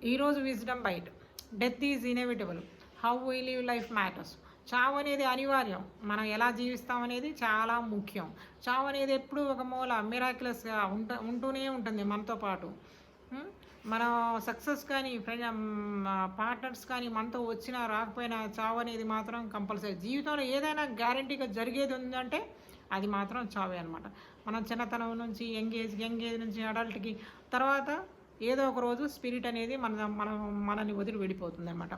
ఈరోజు wisdom bite. Death is inevitable, how we live life matters. చావు అనేది అనివార్యం, మనం ఎలా జీవిస్తాం అనేది చాలా ముఖ్యం. చావు అనేది ఎప్పుడూ ఒక మూల మిరాక్యులస్గా ఉంటూనే ఉంటుంది మనతో పాటు. మనం సక్సెస్ కానీ పార్ట్నర్స్ కానీ మనతో వచ్చినా రాకపోయినా చావు అనేది మాత్రం కంపల్సరీ. జీవితంలో ఏదైనా గ్యారంటీగా జరిగేది ఉందంటే అది మాత్రం చావే అనమాట. మనం చిన్నతనం నుంచి యంగ్ ఏజ్ నుంచి అడల్ట్కి తర్వాత ఏదో ఒక రోజు స్పిరిట్ అనేది మనని వదిలి వెళ్ళిపోతుంది అనమాట.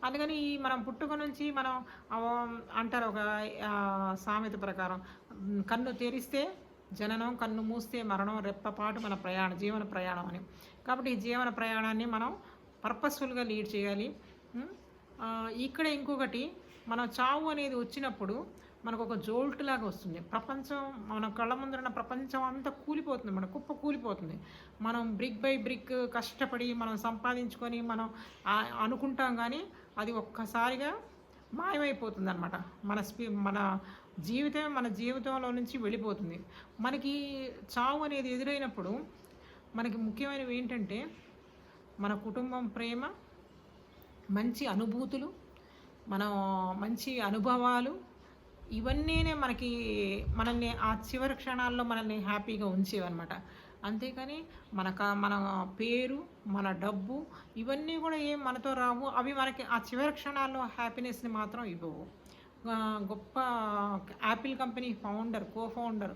అందుకని మనం పుట్టుక నుంచి మనం అంటారు ఒక సామెత ప్రకారం, కన్ను తెరిస్తే జననం, కన్ను మూస్తే మరణం, రెప్పపాటు మన జీవన ప్రయాణం అని. కాబట్టి ఈ జీవన ప్రయాణాన్ని మనం పర్పస్ఫుల్గా లీడ్ చేయాలి. ఇక్కడ ఇంకొకటి, మన చావు అనేది వచ్చినప్పుడు మనకు ఒక జోల్ట్ లాగా వస్తుంది. ప్రపంచం మన కళ్ళ ముందరున్న ప్రపంచం అంతా కూలిపోతుంది, మన కుప్ప కూలిపోతుంది. మనం బ్రిక్ బై బ్రిక్ కష్టపడి మనం సంపాదించుకొని మనం అనుకుంటాం, కానీ అది ఒక్కసారిగా మాయమైపోతుంది అనమాట. మన జీవితంలో నుంచి వెళ్ళిపోతుంది. మనకి చావు అనేది ఎదురైనప్పుడు మనకి ముఖ్యమైనవి ఏంటంటే మన కుటుంబం, ప్రేమ, మంచి అనుభూతులు, మంచి అనుభవాలు, ఇవన్నీనే మనల్ని ఆ చివరి క్షణాల్లో మనల్ని హ్యాపీగా ఉంచేవన్నమాట. అంతేకాని మన పేరు, మన డబ్బు ఇవన్నీ కూడా ఏం మనతో రావు. అవి మనకి ఆ చివరి క్షణాల్లో హ్యాపీనెస్ని మాత్రం ఇవ్వవు. గొప్ప Apple company co founder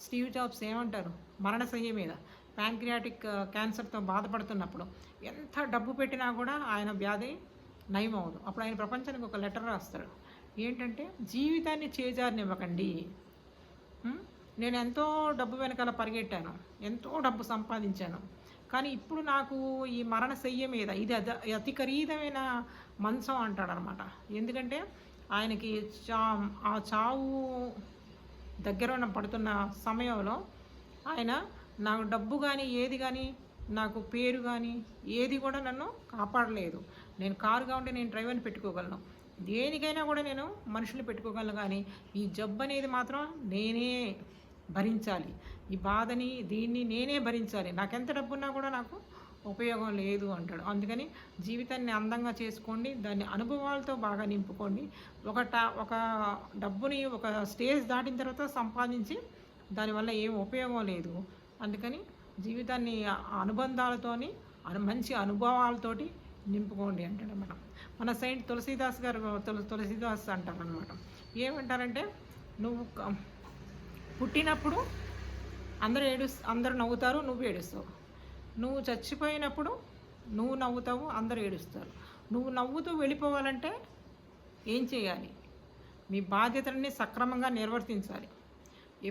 Steve jobs ఏమంటారు, మరణశయ్య మీద ప్యాంక్రియాటిక్ క్యాన్సర్తో బాధపడుతున్నప్పుడు ఎంత డబ్బు పెట్టినా కూడా ఆయన వ్యాధి నయమవదు. అప్పుడు ఆయన ప్రపంచానికి ఒక లెటర్ రాస్తాడు, ఏంటంటే జీవితాన్ని చేజారనివ్వకండి. నేను ఎంతో డబ్బు వెనకాల పరిగెట్టాను, ఎంతో డబ్బు సంపాదించాను, కానీ ఇప్పుడు నాకు ఈ మరణశయ్య మీద ఇది అతి ఖరీదమైన మంచం అంటాడనమాట. ఎందుకంటే ఆయనకి ఆ చావు దగ్గర పడుతున్న సమయంలో ఆయన నాకు డబ్బు కానీ ఏది కానీ నాకు పేరు కానీ ఏది కూడా నన్ను కాపాడలేదు. నేను కారుగా ఉంటే నేను డ్రైవర్ని పెట్టుకోగలను, దేనికైనా కూడా నేను మనుషులు పెట్టుకోగలను, కానీ ఈ జబ్బు అనేది మాత్రం నేనే భరించాలి, ఈ బాధని దీన్ని నేనే భరించాలి, నాకెంత డబ్బున్నా కూడా నాకు ఉపయోగం లేదు అంటాడు. అందుకని జీవితాన్ని అందంగా చేసుకోండి, దాన్ని అనుభవాలతో బాగా నింపుకోండి. ఒక డబ్బుని ఒక స్టేజ్ దాటిన తర్వాత సంపాదించి దానివల్ల ఏం ఉపయోగం లేదు. అందుకని జీవితాన్ని అనుబంధాలతోని మంచి అనుభవాలతోటి నింపుకోండి అంటాడు అన్నమాట. మన సెయింట్ తులసీదాస్ గారు తులసీదాస్ అంటారు అనమాట. ఏమంటారంటే, నువ్వు పుట్టినప్పుడు అందరూ నవ్వుతారు, నువ్వు ఏడుస్తావు. నువ్వు చచ్చిపోయినప్పుడు నువ్వు నవ్వుతావు, అందరూ ఏడుస్తారు. నువ్వు నవ్వుతూ వెళ్ళిపోవాలంటే ఏం చేయాలి? మీ బాధ్యతలన్నీ సక్రమంగా నిర్వర్తించాలి.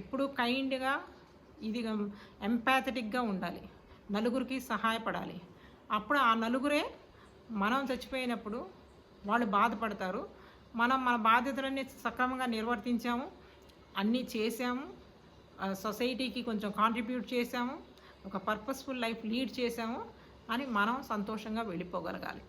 ఎప్పుడూ కైండ్గా, ఇది ఎంపాథటిక్గా ఉండాలి, నలుగురికి సహాయపడాలి. అప్పుడు ఆ నలుగురే మనం చచ్చిపోయినప్పుడు వాళ్ళు బాధపడతారు. మన బాధ్యతలన్నీ సక్రమంగా నిర్వర్తించాము, అన్నీ చేసాము, సొసైటీకి కొంచెం కాంట్రిబ్యూట్ చేసాము, ఒక పర్పస్ఫుల్ లైఫ్ లీడ్ చేసాము అని మనం సంతోషంగా వెళ్ళిపోగలగాలి.